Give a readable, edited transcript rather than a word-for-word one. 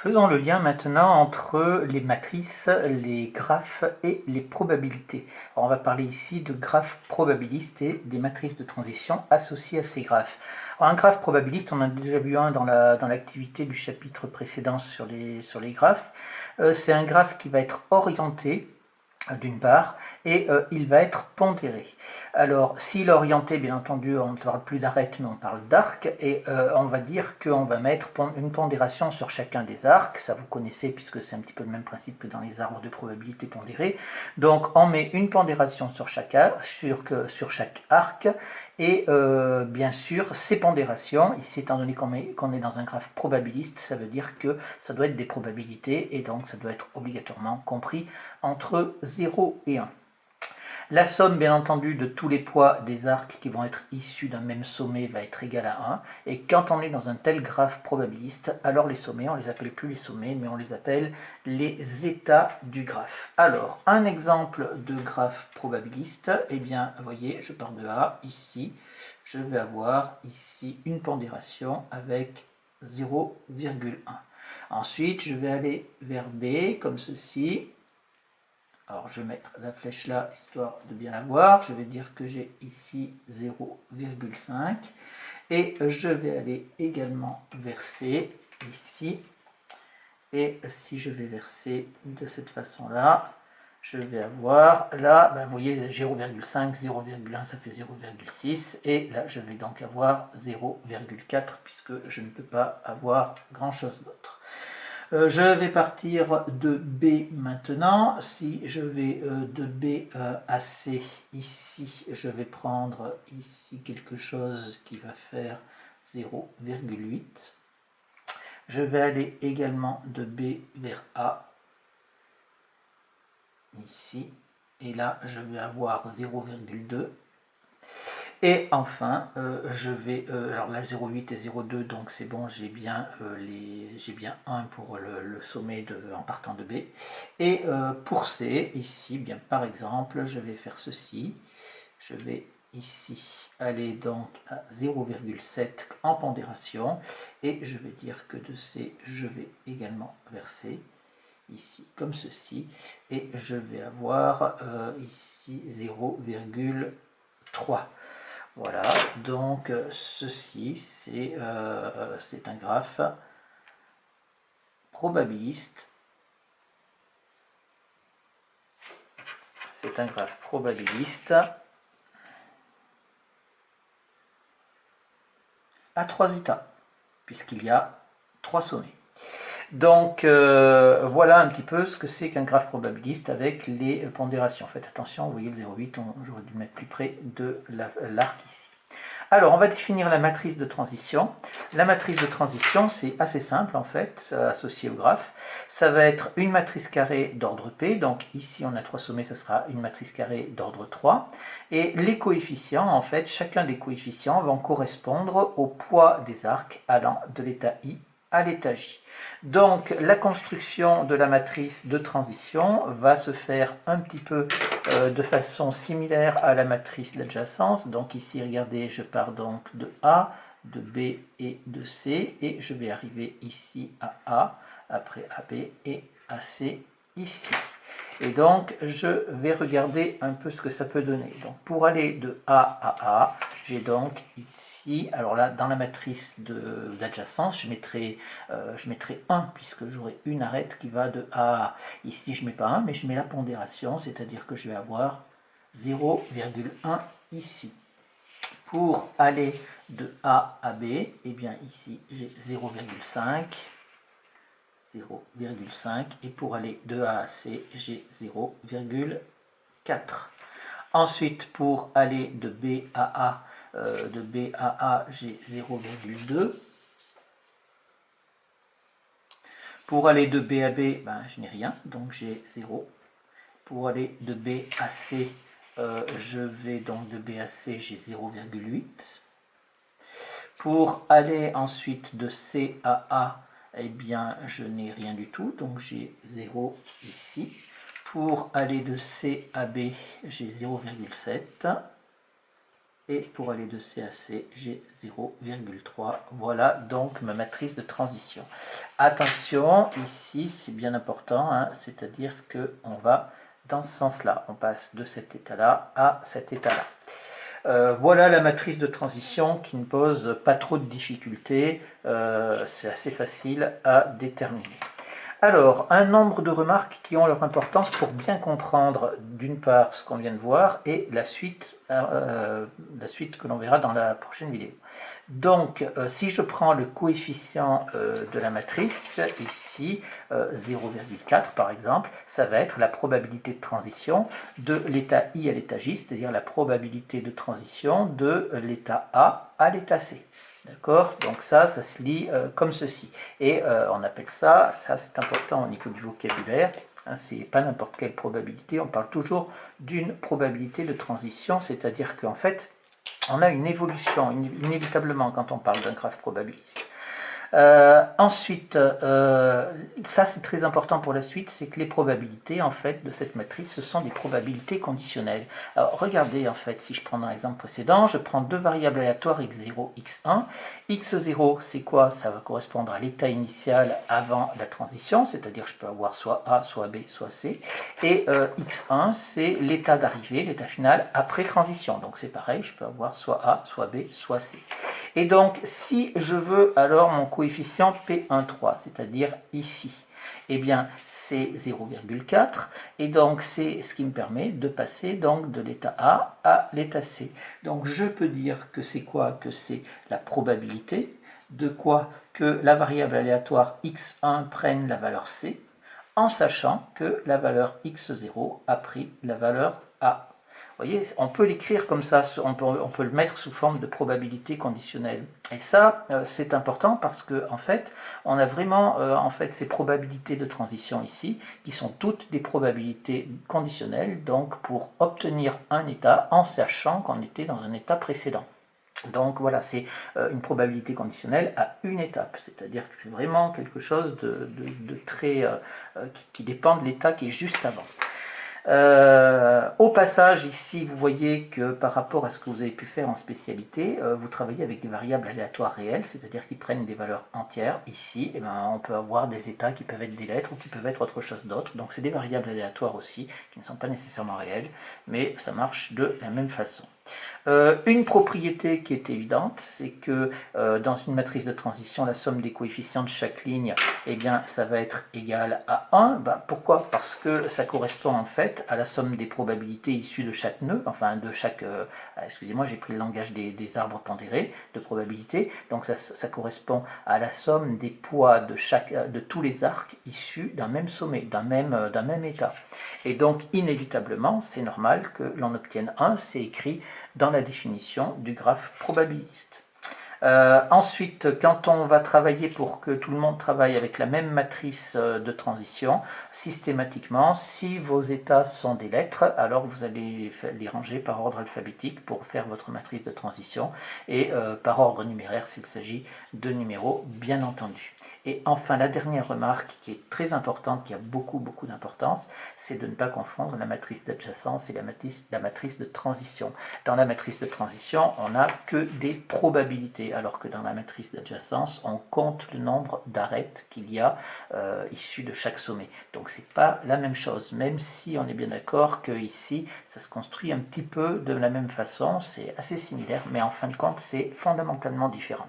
Faisons le lien maintenant entre les matrices, les graphes et les probabilités. Alors on va parler ici de graphes probabilistes et des matrices de transition associées à ces graphes. Alors un graphe probabiliste, on en a déjà vu un dans l'activité du chapitre précédent sur les graphes. C'est un graphe qui va être orienté d'une part, et il va être pondéré. Alors, s'il est orienté, bien entendu, on ne parle plus d'arête, mais on parle d'arc, et on va dire qu'on va mettre une pondération sur chacun des arcs, ça vous connaissez, puisque c'est un petit peu le même principe que dans les arbres de probabilité pondérés. Donc, on met une pondération sur chaque arc, et bien sûr, ces pondérations, ici étant donné qu'on est dans un graphe probabiliste, ça veut dire que ça doit être des probabilités, et donc ça doit être obligatoirement compris entre 0 et 1. La somme, bien entendu, de tous les poids des arcs qui vont être issus d'un même sommet va être égale à 1. Et quand on est dans un tel graphe probabiliste, alors les sommets, on ne les appelle plus les sommets, mais on les appelle les états du graphe. Alors, un exemple de graphe probabiliste, eh bien, vous voyez, je pars de A, ici, je vais avoir ici une pondération avec 0,1. Ensuite, je vais aller vers B, comme ceci. Alors je vais mettre la flèche là, histoire de bien la voir. Je vais dire que j'ai ici 0,5. Et je vais aller également verser ici. Et si je vais verser de cette façon-là, je vais avoir là, ben vous voyez 0,5, 0,1, ça fait 0,6. Et là, je vais donc avoir 0,4 puisque je ne peux pas avoir grand-chose d'autre. Je vais partir de B maintenant. Si je vais de B à C ici, je vais prendre ici quelque chose qui va faire 0,8. Je vais aller également de B vers A, ici. Et là, je vais avoir 0,2. Et enfin, je vais, alors là 0,8 et 0,2, donc c'est bon, j'ai bien 1 pour le sommet en partant de B. Et pour C, ici, bien par exemple, je vais faire ceci. Je vais ici aller donc à 0,7 en pondération. Et je vais dire que de C, je vais également verser ici comme ceci. Et je vais avoir ici 0,3. Voilà, donc ceci c'est un graphe probabiliste. C'est un graphe probabiliste à 3 états, puisqu'il y a 3 sommets. Donc voilà un petit peu ce que c'est qu'un graphe probabiliste avec les pondérations. Faites attention, vous voyez le 0,8, j'aurais dû le mettre plus près de l'arc ici. Alors, on va définir la matrice de transition. La matrice de transition, c'est assez simple en fait, associée au graphe. Ça va être une matrice carrée d'ordre P, donc ici on a 3 sommets, ça sera une matrice carrée d'ordre 3. Et les coefficients, en fait, chacun des coefficients vont correspondre au poids des arcs allant de l'état I à l'état J. Donc la construction de la matrice de transition va se faire un petit peu de façon similaire à la matrice d'adjacence. Donc ici, regardez, je pars donc de A, de B et de C, et je vais arriver ici à A, après à B et à C ici. Et donc, je vais regarder un peu ce que ça peut donner. Donc, pour aller de A à A, j'ai donc ici, alors là, dans la matrice d'adjacence, je mettrai 1, puisque j'aurai une arête qui va de A à A. Ici, je ne mets pas 1, mais je mets la pondération, c'est-à-dire que je vais avoir 0,1 ici. Pour aller de A à B, eh bien ici, j'ai 0,5. 0,5 et pour aller de A à C, j'ai 0,4. Ensuite, pour aller de B à A, j'ai 0,2. Pour aller de B à B, ben, je n'ai rien, donc j'ai 0. Pour aller de B à C, je vais donc de B à C, j'ai 0,8. Pour aller ensuite de C à A, eh bien, je n'ai rien du tout, donc j'ai 0 ici. Pour aller de C à B, j'ai 0,7. et pour aller de C à C, j'ai 0,3. Voilà donc ma matrice de transition. Attention, ici c'est bien important, hein, c'est-à-dire qu'on va dans ce sens-là. On passe de cet état-là à cet état-là. Voilà la matrice de transition qui ne pose pas trop de difficultés. C'est assez facile à déterminer. Alors, un nombre de remarques qui ont leur importance pour bien comprendre, d'une part, ce qu'on vient de voir, et la suite que l'on verra dans la prochaine vidéo. Donc, si je prends le coefficient de la matrice, ici, 0,4 par exemple, ça va être la probabilité de transition de l'état I à l'état J, c'est-à-dire la probabilité de transition de l'état A à l'état C. D'accord? Donc ça se lit comme ceci. Et on appelle ça c'est important au niveau du vocabulaire, hein, c'est pas n'importe quelle probabilité, on parle toujours d'une probabilité de transition, c'est-à-dire qu'en fait, on a une évolution, inévitablement, quand on parle d'un graphe probabiliste. Ensuite, ça c'est très important pour la suite, c'est que les probabilités en fait de cette matrice, ce sont des probabilités conditionnelles. Alors regardez en fait, si je prends dans l'exemple précédent, je prends deux variables aléatoires x0, x1. x0 c'est quoi? Ça va correspondre à l'état initial avant la transition, c'est-à-dire je peux avoir soit A, soit B, soit C. Et x1 c'est l'état d'arrivée, l'état final après transition. Donc c'est pareil, je peux avoir soit A, soit B, soit C. Et donc, si je veux alors mon coefficient P13, c'est-à-dire ici, eh bien, c'est 0,4, et donc c'est ce qui me permet de passer donc de l'état A à l'état C. Donc, je peux dire que c'est quoi? Que c'est la probabilité de quoi? Que la variable aléatoire x1 prenne la valeur C, en sachant que la valeur x0 a pris la valeur A. Vous voyez, on peut l'écrire comme ça, on peut le mettre sous forme de probabilité conditionnelle. Et ça, c'est important parce que en fait, on a vraiment ces probabilités de transition ici, qui sont toutes des probabilités conditionnelles, donc pour obtenir un état en sachant qu'on était dans un état précédent. Donc voilà, c'est une probabilité conditionnelle à une étape, c'est-à-dire que c'est vraiment quelque chose de très qui dépend de l'état qui est juste avant. Au passage, ici, vous voyez que par rapport à ce que vous avez pu faire en spécialité, vous travaillez avec des variables aléatoires réelles, c'est-à-dire qui prennent des valeurs entières. Ici, on peut avoir des états qui peuvent être des lettres ou qui peuvent être autre chose d'autre. Donc c'est des variables aléatoires aussi, qui ne sont pas nécessairement réelles, mais ça marche de la même façon. Une propriété qui est évidente, c'est que dans une matrice de transition, la somme des coefficients de chaque ligne, eh bien, ça va être égal à 1. Pourquoi? Parce que ça correspond en fait à la somme des probabilités issues de chaque nœud, enfin de chaque... excusez-moi, j'ai pris le langage des arbres pondérés de probabilité, donc ça correspond à la somme des poids de tous les arcs issus d'un même sommet, d'un même état. Et donc, inévitablement, c'est normal que l'on obtienne 1, c'est écrit dans la définition du graphe probabiliste. Ensuite, quand on va travailler pour que tout le monde travaille avec la même matrice de transition, systématiquement, si vos états sont des lettres, alors vous allez les ranger par ordre alphabétique pour faire votre matrice de transition, et par ordre numéraire s'il s'agit de numéros, bien entendu. Et enfin, la dernière remarque qui est très importante, qui a beaucoup d'importance, c'est de ne pas confondre la matrice d'adjacence et la matrice de transition. Dans la matrice de transition, on n'a que des probabilités, alors que dans la matrice d'adjacence, on compte le nombre d'arêtes qu'il y a issus de chaque sommet. Donc c'est pas la même chose, même si on est bien d'accord que ici, ça se construit un petit peu de la même façon, c'est assez similaire, mais en fin de compte, c'est fondamentalement différent.